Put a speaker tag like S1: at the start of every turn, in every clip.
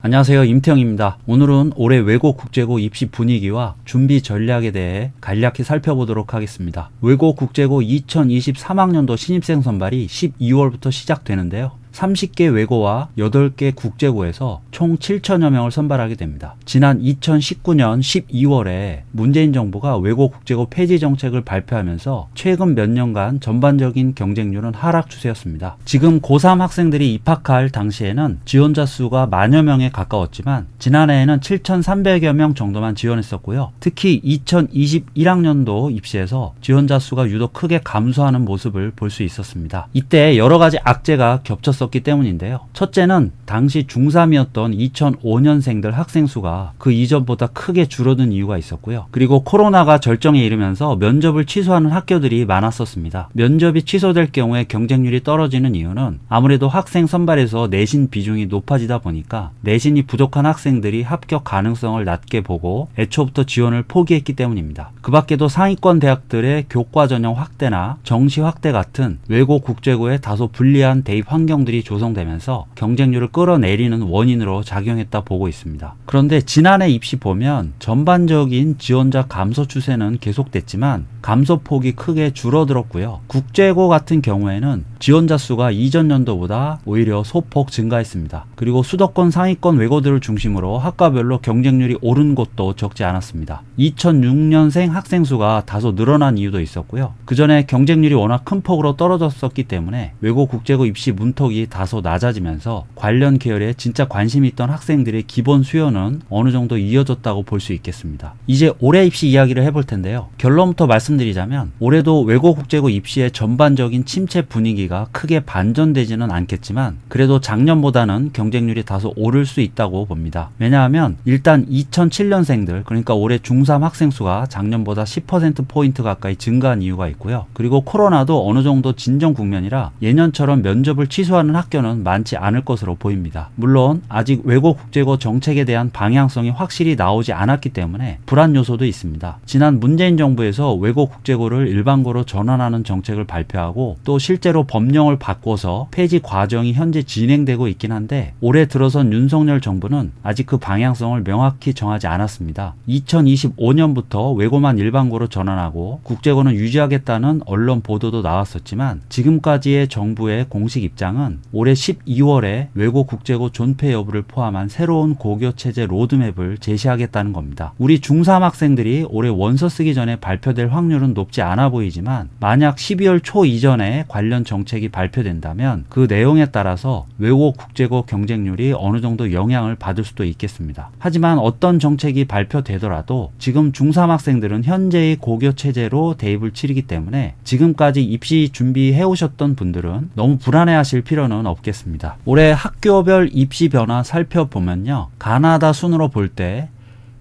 S1: 안녕하세요, 임태형입니다. 오늘은 올해 외고 국제고 입시 분위기와 준비 전략에 대해 간략히 살펴보도록 하겠습니다. 외고 국제고 2023학년도 신입생 선발이 12월부터 시작되는데요. 30개 외고와 8개 국제고에서 총 7천여 명을 선발하게 됩니다. 지난 2019년 12월에 문재인 정부가 외고 국제고 폐지 정책을 발표하면서 최근 몇 년간 전반적인 경쟁률은 하락 추세였습니다. 지금 고3 학생들이 입학할 당시에는 지원자 수가 만여 명에 가까웠지만 지난해에는 7,300여 명 정도만 지원했었고요. 특히 2021학년도 입시에서 지원자 수가 유독 크게 감소하는 모습을 볼 수 있었습니다. 이때 여러 가지 악재가 겹쳤었기 때문인데요. 첫째는 당시 중3이었던 2005년생들 학생 수가 그 이전보다 크게 줄어든 이유가 있었고요. 그리고 코로나가 절정에 이르면서 면접을 취소하는 학교들이 많았었습니다. 면접이 취소될 경우에 경쟁률이 떨어지는 이유는 아무래도 학생 선발에서 내신 비중이 높아지다 보니까 내신이 부족한 학생들이 합격 가능성을 낮게 보고 애초부터 지원을 포기했기 때문입니다. 그 밖에도 상위권 대학들의 교과 전형 확대나 정시 확대 같은 외고 국제고에 다소 불리한 대입 환경들이 조성되면서 경쟁률을 끌어내리는 원인으로 작용했다 보고 있습니다. 그런데 지난해 입시 보면 전반적인 지원자 감소 추세는 계속됐지만 감소폭이 크게 줄어들었고요. 국제고 같은 경우에는 지원자 수가 이전 연도보다 오히려 소폭 증가했습니다. 그리고 수도권 상위권 외고들을 중심으로 학과별로 경쟁률이 오른 곳도 적지 않았습니다. 2006년생 학생 수가 다소 늘어난 이유도 있었고요. 그 전에 경쟁률이 워낙 큰 폭으로 떨어졌었기 때문에 외고 국제고 입시 문턱이 다소 낮아지면서 관련 계열에 진짜 관심이 있던 학생들의 기본 수요는 어느 정도 이어졌다고 볼 수 있겠습니다. 이제 올해 입시 이야기를 해볼 텐데요. 결론부터 말씀드리자면 올해도 외고 국제고 입시의 전반적인 침체 분위기가 크게 반전되지는 않겠지만 그래도 작년보다는 경쟁률이 다소 오를 수 있다고 봅니다. 왜냐하면 일단 2007년생들 그러니까 올해 중3 학생 수가 작년보다 10%포인트 가까이 증가한 이유가 있고요. 그리고 코로나도 어느 정도 진정 국면이라 예년처럼 면접을 취소하는 학교는 많지 않을 것으로 보입니다. 물론 아직 외고 국제고 정책에 대한 방향성이 확실히 나오지 않았기 때문에 불안 요소도 있습니다. 지난 문재인 정부에서 외고 국제고를 일반고로 전환하는 정책을 발표하고 또 실제로 법령을 바꿔서 폐지 과정이 현재 진행되고 있긴 한데 올해 들어선 윤석열 정부는 아직 그 방향성을 명확히 정하지 않았습니다. 2025년부터 외고만 일반고로 전환하고 국제고는 유지하겠다는 언론 보도도 나왔었지만 지금까지의 정부의 공식 입장은 올해 12월에 외고 국제고 존폐 여부를 포함한 새로운 고교체제 로드맵을 제시하겠다는 겁니다. 우리 중3 학생들이 올해 원서 쓰기 전에 발표될 확률은 높지 않아 보이지만 만약 12월 초 이전에 관련 정책이 발표된다면 그 내용에 따라서 외고 국제고 경쟁률이 어느 정도 영향을 받을 수도 있겠습니다. 하지만 어떤 정책이 발표되더라도 지금 중3 학생들은 현재의 고교체제로 대입을 치르기 때문에 지금까지 입시 준비해 오셨던 분들은 너무 불안해하실 필요는 없겠습니다. 올해 학교별 입시 변화 살펴보면요. 가나다 순으로 볼 때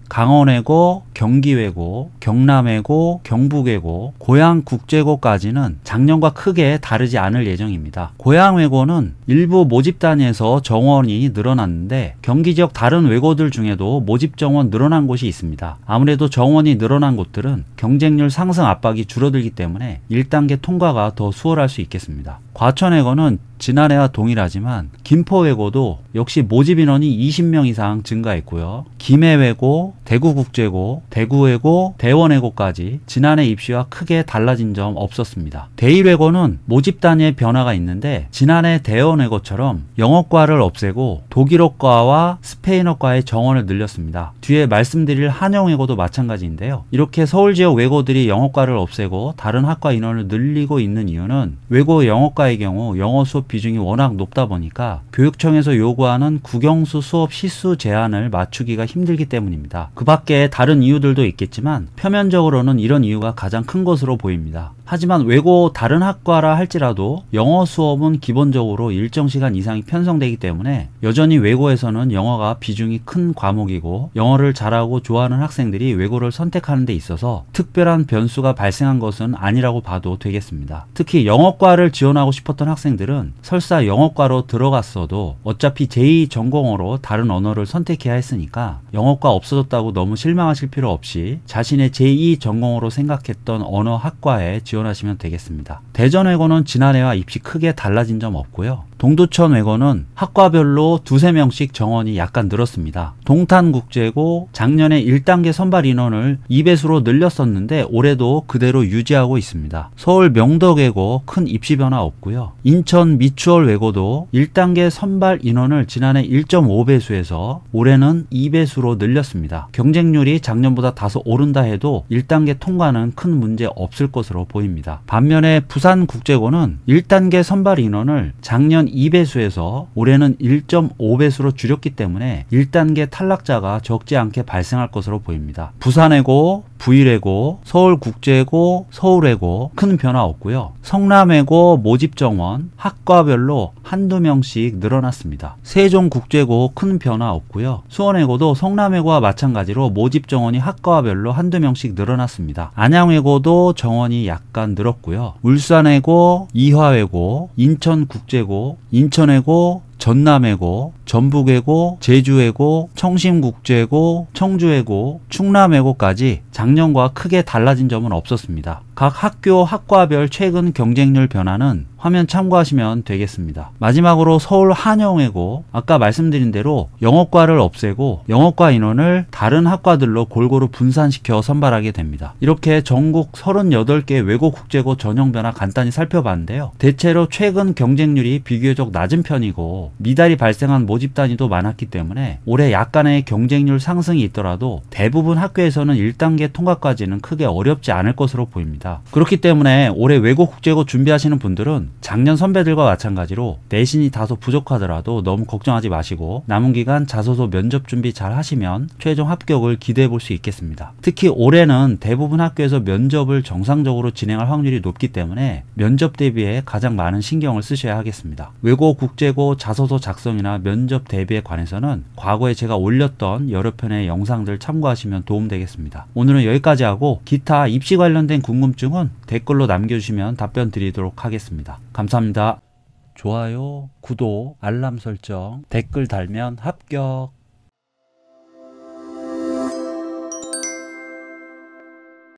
S1: 강원외고, 경기외고, 경남외고, 경북외고, 고양국제고까지는 작년과 크게 다르지 않을 예정입니다. 고양외고는 일부 모집 단위에서 정원이 늘어났는데 경기 지역 다른 외고들 중에도 모집 정원 늘어난 곳이 있습니다. 아무래도 정원이 늘어난 곳들은 경쟁률 상승 압박이 줄어들기 때문에 1단계 통과가 더 수월할 수 있겠습니다. 과천외고는 지난해와 동일하지만 김포외고도 역시 모집 인원이 20명 이상 증가했고요. 김해외고, 대구국제고, 대구외고, 대원외고까지 지난해 입시와 크게 달라진 점 없었습니다. 대일외고는 모집 단위의 변화가 있는데 지난해 대원외고처럼 영어과를 없애고 독일어과와 스페인어과의 정원을 늘렸습니다. 뒤에 말씀드릴 한영외고도 마찬가지인데요. 이렇게 서울 지역 외고들이 영어과를 없애고 다른 학과 인원을 늘리고 있는 이유는 외고 영어과의 경우 영어 수업 비중이 워낙 높다 보니까 교육청에서 요구하는 국영수 수업 시수 제한을 맞추기가 힘들기 때문입니다. 그 밖에 다른 이유들도 있겠지만 표면적으로는 이런 이유가 가장 큰 것으로 보입니다. 하지만 외고 다른 학과라 할지라도 영어 수업은 기본적으로 일정 시간 이상이 편성되기 때문에 여전히 외고에서는 영어가 비중이 큰 과목이고 영어를 잘하고 좋아하는 학생들이 외고를 선택하는 데 있어서 특별한 변수가 발생한 것은 아니라고 봐도 되겠습니다. 특히 영어과를 지원하고 싶었던 학생들은 설사 영어과로 들어갔어도 어차피 제2 전공으로 다른 언어를 선택해야 했으니까 영어과 없어졌다고 너무 실망하실 필요 없이 자신의 제2 전공으로 생각했던 언어 학과에 지원하시면 되겠습니다. 대전외고는 지난해와 입시 크게 달라진 점 없고요. 동두천 외고는 학과별로 두세 명씩 정원이 약간 늘었습니다. 동탄국제고 작년에 1단계 선발 인원을 2배수로 늘렸었는데 올해도 그대로 유지하고 있습니다. 서울 명덕외고 큰 입시 변화 없고요. 인천 미추홀 외고도 1단계 선발 인원을 지난해 1.5배수에서 올해는 2배수로 늘렸습니다. 경쟁률이 작년보다 다소 오른다 해도 1단계 통과는 큰 문제 없을 것으로 보입니다. 반면에 부산국제고는 1단계 선발 인원을 작년 2배수에서 올해는 1.5배수로 줄였기 때문에 1단계 탈락자가 적지 않게 발생할 것으로 보입니다. 부산외고, 부일외고, 서울국제고, 서울외고 큰 변화 없고요. 성남외고 모집 정원 학과별로 한두 명씩 늘어났습니다. 세종국제고 큰 변화 없고요. 수원외고도 성남외고와 마찬가지로 모집 정원이 학과별로 한두 명씩 늘어났습니다. 안양외고도 정원이 약간 늘었고요. 울산외고, 이화외고, 인천국제고, 인천외고, 전남외고, 전북외고, 제주외고, 청심국제고, 청주외고, 충남외고까지 작년과 크게 달라진 점은 없었습니다. 각 학교 학과별 최근 경쟁률 변화는 화면 참고하시면 되겠습니다. 마지막으로 서울 한영외고, 아까 말씀드린 대로 영어과를 없애고 영어과 인원을 다른 학과들로 골고루 분산시켜 선발하게 됩니다. 이렇게 전국 38개 외고 국제고 전형 변화 간단히 살펴봤는데요. 대체로 최근 경쟁률이 비교적 낮은 편이고 미달이 발생한 모집 단위도 많았기 때문에 올해 약간의 경쟁률 상승이 있더라도 대부분 학교에서는 1단계 통과까지는 크게 어렵지 않을 것으로 보입니다. 그렇기 때문에 올해 외고 국제고 준비하시는 분들은 작년 선배들과 마찬가지로 내신이 다소 부족하더라도 너무 걱정하지 마시고 남은 기간 자소서 면접 준비 잘 하시면 최종 합격을 기대해 볼 수 있겠습니다. 특히 올해는 대부분 학교에서 면접을 정상적으로 진행할 확률이 높기 때문에 면접 대비에 가장 많은 신경을 쓰셔야 하겠습니다. 외고 국제고 자소서 작성이나 면접 대비에 관해서는 과거에 제가 올렸던 여러 편의 영상들 참고하시면 도움되겠습니다. 오늘은 여기까지 하고 기타 입시 관련된 궁금증은 댓글로 남겨주시면 답변 드리도록 하겠습니다. 감사합니다. 좋아요, 구독, 알람 설정, 댓글 달면 합격.